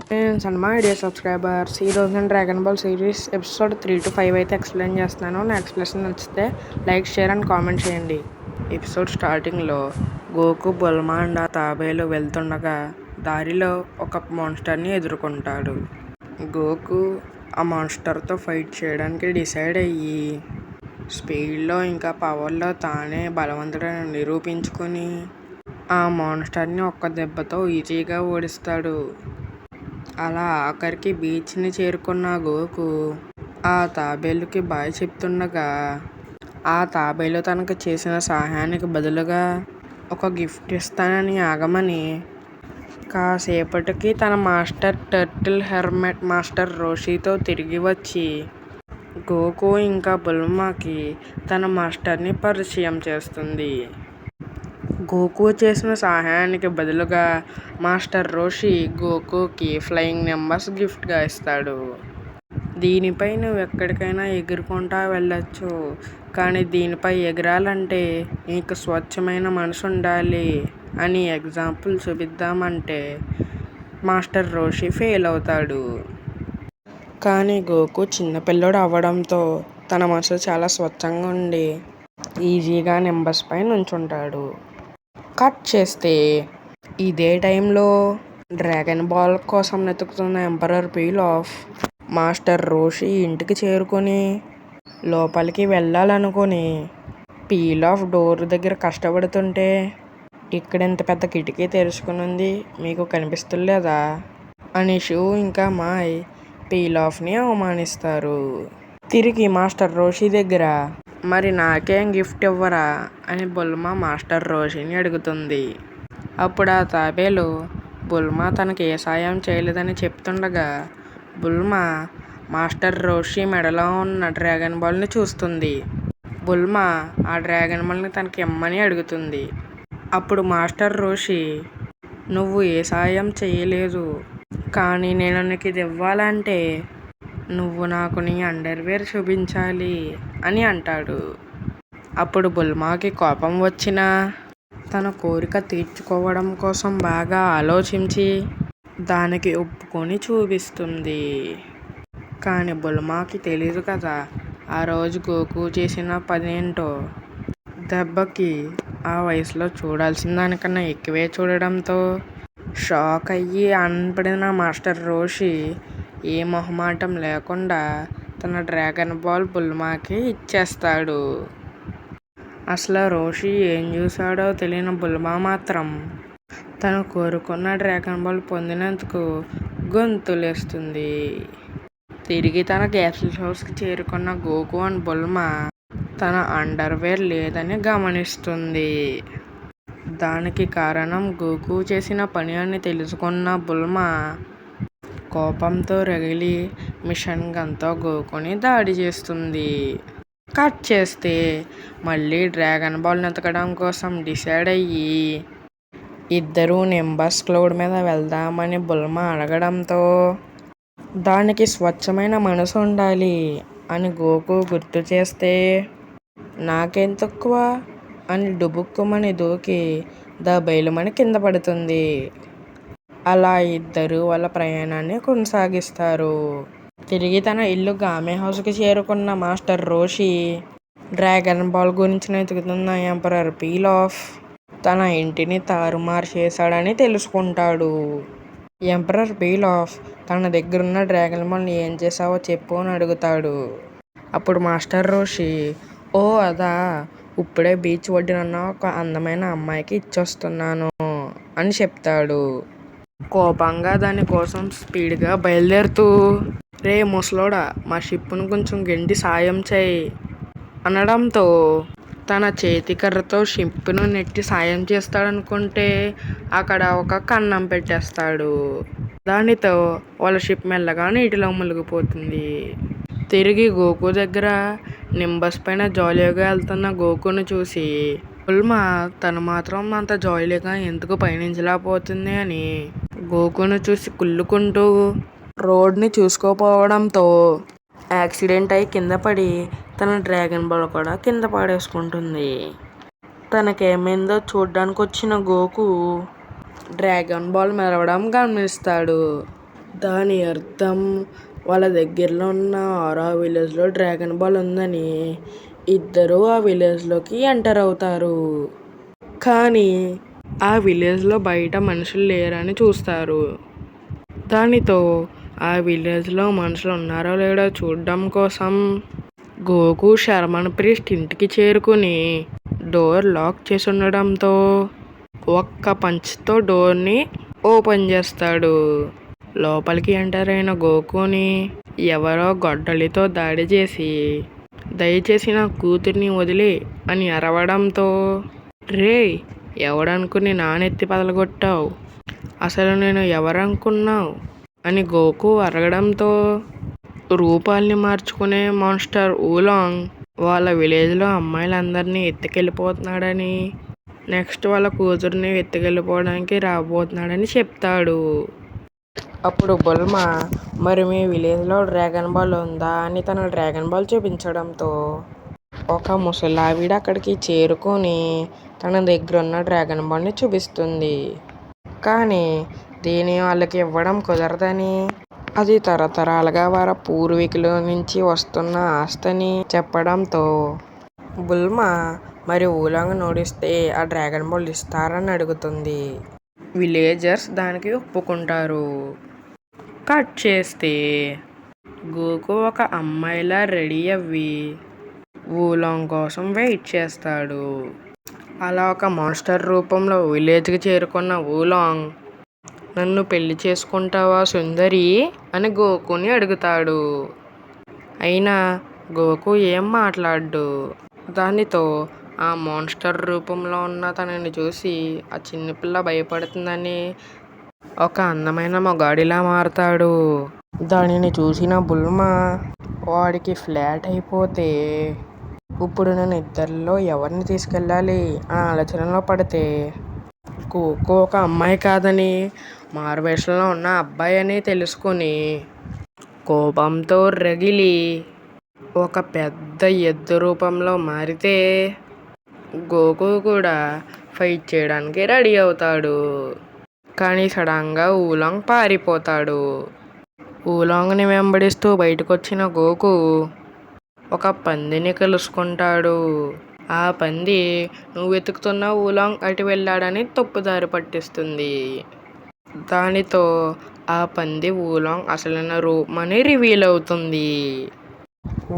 Friends and my dear subscribers, ఈరోజు నేను dragon ball series episode 3 to 5 అయితే explain చేస్తున్నాను. నా ఎక్స్ప్లెనేషన్ నచ్చితే లైక్, షేర్ అండ్ కామెంట్ చేయండి. ఎపిసోడ్ స్టార్టింగ్లో గోకు, బుల్మా అండ్ ఆ తాబేలు వెళ్తుండగా దారిలో ఒక మాన్స్టర్ని ఎదుర్కొంటాడు. గోకు ఆ మాన్స్టర్తో ఫైట్ చేయడానికి డిసైడ్ అయ్యి స్పీడ్లో ఇంకా పవర్లో తానే బలవంతుడని నిరూపించుకొని ఆ మాన్స్టర్ని ఒక్క దెబ్బతో ఈజీగా ఓడిస్తాడు. అలా ఆఖరికి బీచ్ని చేరుకున్న గోకు ఆ తాబేలుకి బాయ్ చెప్తుండగా ఆ తాబేలు తనకు చేసిన సహాయానికి బదులుగా ఒక గిఫ్ట్ ఇస్తానని ఆగమని కాసేపటికి తన మాస్టర్ టర్టిల్ హెర్మెట్ మాస్టర్ రోషితో తిరిగి వచ్చి గోకు ఇంకా బుల్మాకి తన మాస్టర్ని పరిచయం చేస్తుంది. గోకు చేసిన సహాయానికి బదులుగా మాస్టర్ రోషి గోకుకి ఫ్లయింగ్ నెంబర్స్ గిఫ్ట్గా ఇస్తాడు. దీనిపై నువ్వు ఎక్కడికైనా ఎగురుకుంటా వెళ్ళొచ్చు, కానీ దీనిపై ఎగరాలంటే నీకు స్వచ్ఛమైన మనసు ఉండాలి అని ఎగ్జాంపుల్ చూపిద్దామంటే మాస్టర్ రోషి ఫెయిల్ అవుతాడు. కానీ గోకు చిన్నపిల్లడు అవ్వడంతో తన మనసు చాలా స్వచ్ఛంగా ఉండి ఈజీగా నెంబర్స్ పై నుంచుంటాడు. కట్ చేస్తే ఇదే టైంలో డ్రాగన్ బాల్ కోసం వెతుకుతున్న ఎంపరర్ పీలాఫ్ మాస్టర్ రోషి ఇంటికి చేరుకొని లోపలికి వెళ్ళాలనుకుని పీలాఫ్ డోర్ దగ్గర కష్టపడుతుంటే ఇక్కడ ఇంత పెద్ద కిటికీ తెరుచుకుని మీకు కనిపిస్తలేదా అని షూ ఇంకా మాయ్ పీలాఫ్ని అవమానిస్తారు. తిరిగి మాస్టర్ రోషి దగ్గర మరి నాకేం గిఫ్ట్ ఇవ్వరా అని బుల్మా మాస్టర్ రోషిని అడుగుతుంది. అప్పుడు ఆ తాబేలు బుల్మా తనకి ఏ సాయం చేయలేదని చెప్తుండగా బుల్మా మాస్టర్ రోషి మెడలో ఉన్న డ్రాగన్ బాల్ని చూస్తుంది. బుల్మా ఆ డ్రాగన్ బాల్ని తనకి ఇమ్మని అడుగుతుంది. అప్పుడు మాస్టర్ రోషి నువ్వు ఏ సాయం చేయలేదు, కానీ నేను నీకు ఇది ఇవ్వాలంటే నువ్వు నాకు నీ అండర్వేర్ చూపించాలి అని అంటాడు. అప్పుడు బుల్మాకి కోపం వచ్చినా తన కోరిక తీర్చుకోవడం కోసం బాగా ఆలోచించి దానికి ఒప్పుకొని చూపిస్తుంది. కానీ బుల్మాకి తెలీదు కదా ఆ రోజు గోకు చేసిన పనేంటో. దెబ్బకి ఆ వయసులో చూడాల్సిన దానికన్నా ఎక్కువే చూడడంతో షాక్ అయ్యి అనపడిన మాస్టర్ రోషి ఏ మొహమాటం లేకుండా తన డ్రాగన్ బాల్ బుల్మాకి ఇచ్చేస్తాడు. అసలు రోషి ఏం చూశాడో తెలియని బుల్మా మాత్రం తను కోరుకున్న డ్రాగన్ బాల్ పొందినందుకు గొంతులేస్తుంది. తిరిగి తన క్యాప్సూల్ హౌస్కి చేరుకున్న గోకు అండ్ బుల్మా తన అండర్వేర్ లేదని గమనిస్తుంది. దానికి కారణం గోకు చేసిన పని అని తెలుసుకున్న బుల్మా కోపంతో రగిలి మిషన్ గన్తో గోకుని దాడి చేస్తుంది. కట్ చేస్తే మళ్ళీ డ్రాగన్ బాల్ వెతకడం కోసం డిసైడ్ అయ్యి ఇద్దరూ నింబస్ క్లౌడ్ మీద వెళ్దామని బుల్మా అడగడంతో దానికి స్వచ్ఛమైన మనసు ఉండాలి అని గోకు గుర్తు చేస్తే నాకేం తక్కువ అని డుబుక్కుమని దూకి బయలుమని కింద పడుతుంది. అలా ఇద్దరు వాళ్ళ ప్రయాణాన్ని కొనసాగిస్తారు. తిరిగి తన ఇల్లు గామే హౌస్కి చేరుకున్న మాస్టర్ రోషి డ్రాగన్ బాల్ గురించి వెతుకుతున్న ఎంపరర్ పీలాఫ్ తన ఇంటిని తారుమారు చేశాడని తెలుసుకుంటాడు. ఎంపరర్ పీలాఫ్ తన దగ్గరున్న డ్రాగన్ బాల్ని ఏం చేసావో చెప్పు అని అడుగుతాడు. అప్పుడు మాస్టర్ రోషి ఓ అదా, ఇప్పుడే బీచ్ ఒడ్డునున్న ఒక అందమైన అమ్మాయికి ఇచ్చొస్తున్నాను అని చెప్తాడు. కోపంగా దానికోసం స్పీడ్గా బయలుదేరుతూ రే ముసలోడా, మా షిప్ను కొంచెం గెంటి సాయం చేయి అనడంతో తన చేతి కర్రతో షిప్ను నెట్టి సాయం చేస్తాడనుకుంటే అక్కడ ఒక కన్నం పెట్టేస్తాడు. దానితో వాళ్ళ షిప్ మెల్లగా నీటిలో మునిగిపోతుంది. తిరిగి గోకు దగ్గర నింబస్ పైన జాలీగా వెళ్తున్న గోకును చూసి బుల్మా తను మాత్రం అంత జాలీగా ఎందుకు పయనించలేకపోతుంది అని గోకును చూసి కుళ్ళుకుంటూ రోడ్ని చూసుకోపోవడంతో యాక్సిడెంట్ అయి కింద పడి తన డ్రాగన్ బాల్ కూడా కింద పడేసుకుంటుంది. తనకేమైందో చూడ్డానికి వచ్చిన గోకు డ్రాగన్ బాల్ మెరవడం గమనిస్తాడు. దాని అర్థం వాళ్ళ దగ్గరలో ఉన్న ఆరో విలేజ్లో డ్రాగన్ బాల్ ఉందని ఇద్దరు ఆ విలేజ్లోకి ఎంటర్ అవుతారు. కానీ ఆ విలేజ్లో బయట మనుషులు లేరని చూస్తారు. దానితో ఆ విలేజ్లో మనుషులు ఉన్నారో లేదో చూడడం కోసం గోకు శర్మన్ ప్రీస్ట్ ఇంటికి చేరుకుని డోర్ లాక్ చేసి ఉండడంతో ఒక్క పంచ్తో డోర్ని ఓపెన్ చేస్తాడు. లోపలికి ఎంటర్ అయిన గోకుని ఎవరో గొడ్డలితో దాడి చేసి దయచేసి నా కూతుర్ని వదిలే అని అరవడంతో రేయ్ ఎవడనుకుని నానెత్తి పగలగొట్టావు, అసలు నేను ఎవరనుకున్నావు అని గోకు అరగడంతో రూపాల్ని మార్చుకునే మాన్స్టర్ ఊలాంగ్ వాళ్ళ విలేజ్లో అమ్మాయిలందరినీ ఎత్తుకెళ్ళిపోతున్నాడని నెక్స్ట్ వాళ్ళ కూతుర్ని ఎత్తుకెళ్ళిపోవడానికి రాబోతున్నాడని చెప్తాడు. అప్పుడు బుల్మా మరి మీ విలేజ్లో డ్రాగన్ బాల్ ఉందా అని తన డ్రాగన్ బాల్ చూపించడంతో ఒక ముసలావిడ అక్కడికి చేరుకొని తన దగ్గర ఉన్న డ్రాగన్ బాల్ని చూపిస్తుంది. కానీ దీన్ని వాళ్ళకి ఇవ్వడం కుదరదని, అది తరతరాలుగా వారి పూర్వీకుల నుంచి వస్తున్న ఆస్తని చెప్పడంతో బుల్మా మరి ఊలాంగ్ ఓడిస్తే ఆ డ్రాగన్ బాల్ ఇస్తారని అడుగుతుంది. విలేజర్స్ దానికి ఒప్పుకుంటారు. కట్ చేస్తే గోకు ఒక అమ్మాయిలా రెడీ అవ్వి ఊలాంగ్ కోసం వెయిట్ చేస్తాడు. అలా ఒక మాన్స్టర్ రూపంలో విలేజ్కి చేరుకున్న ఊలాంగ్ నన్ను పెళ్లి చేసుకుంటావా సుందరి అని గోకుని అడుగుతాడు. అయినా గోకు ఏం మాట్లాడు. దానితో ఆ మాన్స్టర్ రూపంలో ఉన్న తనని చూసి ఆ చిన్నపిల్ల భయపడుతుందని ఒక అందమైన మగాడిలా మారతాడు. దానిని చూసిన బుల్మా వాడికి ఫ్లాట్ అయిపోతే ఇప్పుడు నేను ఇద్దరిలో ఎవరిని తీసుకెళ్ళాలి అని ఆలోచనలో పడితే గోకు ఒక అమ్మాయి కాదని మారువేషంలో ఉన్న అబ్బాయి అని తెలుసుకుని కోపంతో రగిలి ఒక పెద్ద ఎద్దు రూపంలో మారితే గోకు కూడా ఫైట్ చేయడానికి రెడీ అవుతాడు. కానీ సడన్గా ఊలాంగ్ పారిపోతాడు. ఊలాంగ్ని వెంబడిస్తూ బయటకు వచ్చిన గోకు ఒక పందిని కలుసుకుంటాడు. ఆ పంది నువ్వు వెతుకుతున్న ఊలాంగ్ అటు వెళ్ళాడని తప్పుదారి పట్టిస్తుంది. దానితో ఆ పంది ఊలాంగ్ అసలైన రూపమని రివీల్ అవుతుంది.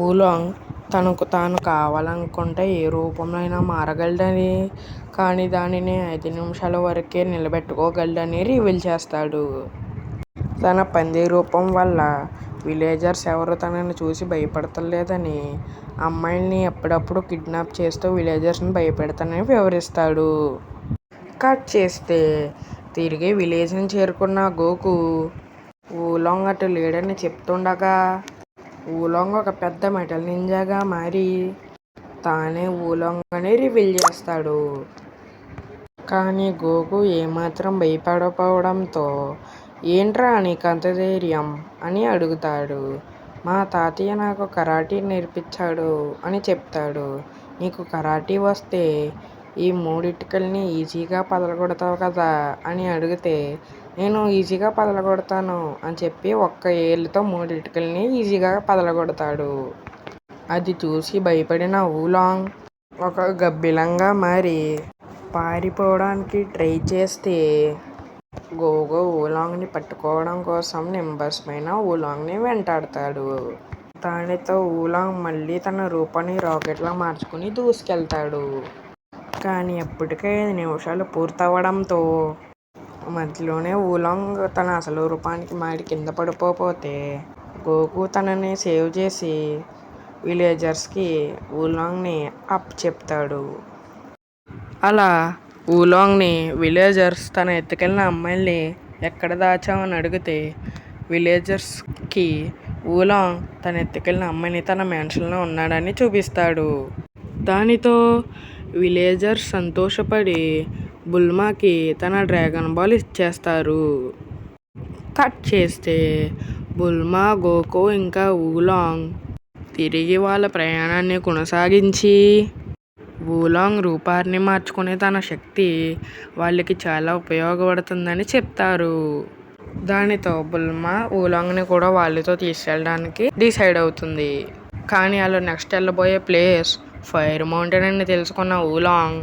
ఊలాంగ్ తనకు తాను కావాలనుకుంటే ఏ రూపంలో అయినా మారగలడని, కానీ దానిని 5 నిమిషాల వరకే నిలబెట్టుకోగలడని రివీల్ చేస్తాడు. తన పంది రూపం వల్ల విలేజర్స్ ఎవరు తనని చూసి భయపడతలేదని, అమ్మాయిల్ని ఎప్పుడప్పుడు కిడ్నాప్ చేస్తూ విలేజర్స్ని భయపెడతానని వివరిస్తాడు. కట్ చేస్తే తిరిగి విలేజ్ని చేరుకున్న గోకు ఊలాంగ్ అటు లేడని చెప్తుండగా ఊలాంగ్ ఒక పెద్ద మెటల్ నింజాగా మారి తానే ఊలాంగ్ అని రివీల్ చేస్తాడు. కానీ గోకు ఏమాత్రం భయపడకపోవడంతో ఏంట్రా నీకంత ధైర్యం అని అడుగుతాడు. మా తాతయ్య నాకు కరాటీ నేర్పించాడు అని చెప్తాడు. నీకు కరాటీ వస్తే ఈ 3 ఇటుకల్ని ఈజీగా పగలగొడతావు కదా అని అడిగితే నేను ఈజీగా పగలగొడతాను అని చెప్పి ఒక్క ఏలుతో 3 ఇటుకల్ని ఈజీగా పగలగొడతాడు. అది చూసి భయపడిన ఊలాంగ్ ఒక గబ్బిలంగా మారి పారిపోవడానికి ట్రై చేస్తే గోకు ఊలాంగ్ని పట్టుకోవడం కోసం నింబస్ పైన ఊలాంగ్ని వెంటాడతాడు. దానితో ఊలాంగ్ మళ్ళీ తన రూపాన్ని రాకెట్లా మార్చుకుని దూసుకెళ్తాడు. కానీ అప్పటికే 5 నిమిషాలు పూర్తవడంతో మధ్యలోనే ఊలాంగ్ తన అసలు రూపానికి మారి కింద పడిపోతే గోకు తనని సేవ్ చేసి విలేజర్స్కి ఊలాంగ్ని అప్ చెప్తాడు. అలా ఊలాంగ్ని విలేజర్స్ తన ఎత్తుకెళ్ళిన అమ్మాయిల్ని ఎక్కడ దాచామని అడిగితే విలేజర్స్కి ఊలాంగ్ తన ఎత్తుకెళ్ళిన అమ్మాయిని తన మ్యాన్షన్లో ఉన్నాడని చూపిస్తాడు. దానితో విలేజర్స్ సంతోషపడి బుల్మాకి తన డ్రాగన్ బాల్ ఇచ్చేస్తారు. కట్ చేస్తే బుల్మా, గోకు ఇంకా ఊలాంగ్ తిరిగి వాళ్ళ ప్రయాణాన్ని కొనసాగించి ఊలాంగ్ రూపాన్ని మార్చుకునే తన శక్తి వాళ్ళకి చాలా ఉపయోగపడుతుందని చెప్తారు. దానితో బుల్మా ఊలాంగ్ని కూడా వాళ్ళతో తీసుకెళ్ళడానికి డిసైడ్ అవుతుంది. కానీ వాళ్ళు నెక్స్ట్ వెళ్ళబోయే ప్లేస్ ఫైర్ మౌంటైన్ అని తెలుసుకున్న ఊలాంగ్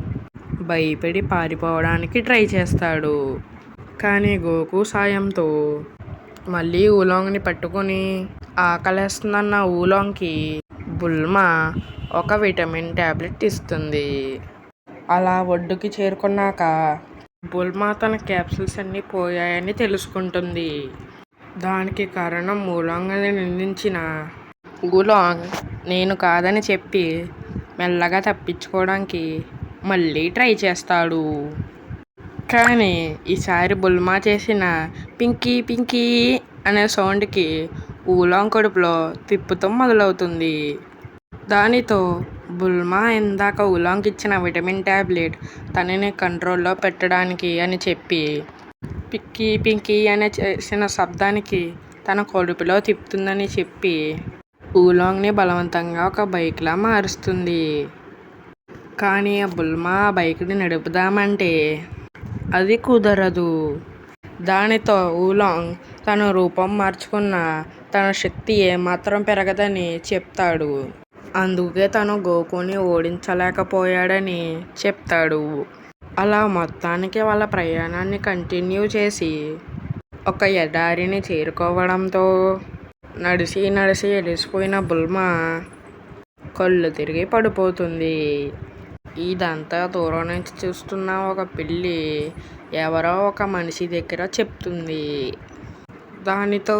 భయపడి పారిపోవడానికి ట్రై చేస్తాడు. కానీ గోకు సాయంతో మళ్ళీ ఊలాంగ్ని పట్టుకొని ఆకలేస్తుందన్న ఊలాంగ్కి బుల్మా ఒక విటమిన్ టాబ్లెట్ ఇస్తుంది. అలా ఒడ్డుకి చేరుకున్నాక బుల్మా తన క్యాప్సూల్స్ అన్నీ పోయాయని తెలుసుకుంటుంది. దానికి కారణం ఊలాంగ్ అని నిందించిన ఊలాంగ్ నేను కాదని చెప్పి మెల్లగా తప్పించుకోవడానికి మళ్ళీ ట్రై చేస్తాడు. కానీ ఈసారి బుల్మా చేసిన పింకీ పింకీ అనే సౌండ్కి ఊలాంగ్ కడుపులో తిప్పుతం మొదలవుతుంది. దానితో బుల్మా ఇందాక ఊలాంగ్ ఇచ్చిన విటమిన్ టాబ్లెట్ తనని కంట్రోల్లో పెట్టడానికి అని చెప్పి పిక్కీ పింకీ అనే చేసిన శబ్దానికి తన కడుపులో తిప్పుతుందని చెప్పి ఊలాంగ్ని బలవంతంగా ఒక బైక్లా మారుస్తుంది. కానీ బుల్మా ఆ బైక్ని నడుపుదామంటే అది కుదరదు. దానితో ఊలాంగ్ తన రూపం మార్చుకున్న తన శక్తి ఏమాత్రం పెరగదని చెప్తాడు. అందుకే తను గోకుని ఓడించలేకపోయాడని చెప్తాడు. అలా మొత్తానికి వాళ్ళ ప్రయాణాన్ని కంటిన్యూ చేసి ఒక ఎడారిని చేరుకోవడంతో నడిచి నడిచి ఎలిసిపోయిన బుల్మా కళ్ళు తిరిగి పడిపోతుంది. ఇదంతా దూరం నుంచి చూస్తున్న ఒక పిల్లి ఎవరో ఒక మనిషి దగ్గర చెప్తుంది. దానితో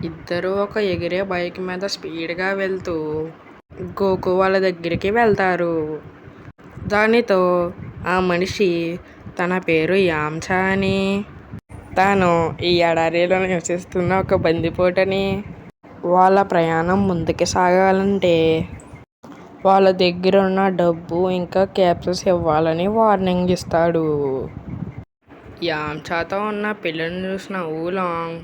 ఇద్దరు ఒక ఎగిరే బైక్ మీద స్పీడ్గా వెళ్తూ గోకు వాళ్ళ దగ్గరికి వెళ్తారు. దానితో ఆ మనిషి తన పేరు యాంచా అని, తాను ఈ ఎడారిలో నివసిస్తున్న ఒక బందిపోటని, వాళ్ళ ప్రయాణం ముందుకు సాగాలంటే వాళ్ళ దగ్గర ఉన్న డబ్బు ఇంకా క్యాప్సూల్స్ ఇవ్వాలని వార్నింగ్ ఇస్తాడు. యాంచాతో ఉన్న పిల్లిని చూసిన ఊలాంగ్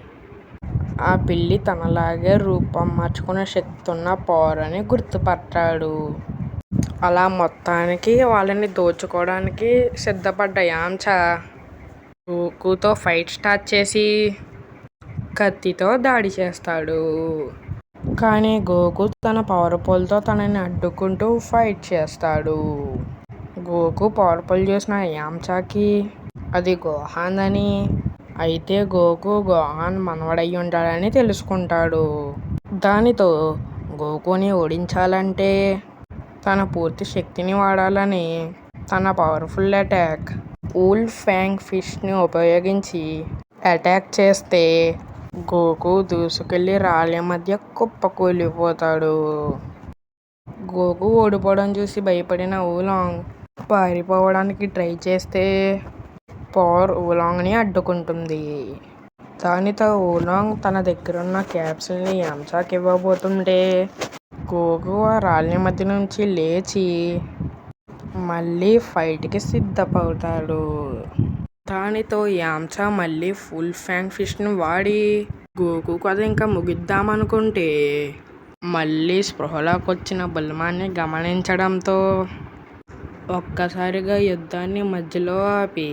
ఆ పిల్లి తనలాగే రూపం మార్చుకునే శక్తి ఉన్న పౌరని గుర్తుపట్టాడు. అలా మొత్తానికి వాళ్ళని దోచుకోవడానికి సిద్ధపడ్డ యాంచా గోకుతో ఫైట్ స్టార్ట్ చేసి కత్తితో దాడి చేస్తాడు. కానీ గోకు తన పవర్ఫుల్తో తనని అడ్డుకుంటూ ఫైట్ చేస్తాడు. గోకు పవర్ఫుల్ చూసిన యాంచాకి అది గోహాన్ అని, అయితే గోకు గోహాన్ మనవడై ఉంటాడని తెలుసుకుంటాడు. దానితో గోకుని ఓడించాలంటే తన పూర్తి శక్తిని వాడాలని తన పవర్ఫుల్ అటాక్ వూల్ ఫ్యాంగ్ ఫిష్ని ఉపయోగించి అటాక్ చేస్తే గోకు దూసుకెళ్ళి రాళ్ళ మధ్య కుప్పకూలిపోతాడు. గోకు ఓడిపోవడం చూసి భయపడిన ఊలాంగ్ పారిపోవడానికి ట్రై చేస్తే పవర్ ఊలాంగ్ని అడ్డుకుంటుంది. దానితో ఊలాంగ్ తన దగ్గరున్న క్యాప్సూల్ని యాంచాకి ఇవ్వబోతుంటే గోకు ఆ రాళ్ళ మధ్య నుంచి లేచి మళ్ళీ ఫైట్కి సిద్ధపడతాడు. దానితో యాంచా మళ్ళీ ఫుల్ ఫ్యాంగ్ ఫిష్ని వాడి గోకు కథ ఇంకా ముగిద్దామనుకుంటే మళ్ళీ స్పృహలోకి వచ్చిన బుల్మాని గమనించడంతో ఒక్కసారిగా యుద్ధాన్ని మధ్యలో ఆపి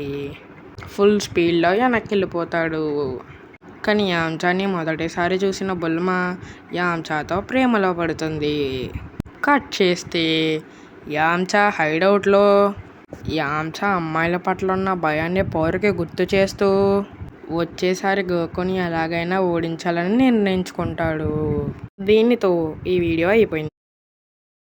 ఫుల్ స్పీడ్లో వెనక్కి వెళ్ళిపోతాడు. కానీ యాంచాని మొదటిసారి చూసిన బుల్మా యాంచాతో ప్రేమలో పడుతుంది. కట్ చేస్తే యాంచా హైడౌట్లో యాంచా అమ్మాయిల పట్ల ఉన్న భయాన్ని పౌరుకి గుర్తు చేస్తూ వచ్చేసారి గోకుని ఎలాగైనా ఓడించాలని నిర్ణయించుకుంటాడు. దీనితో ఈ వీడియో అయిపోయింది.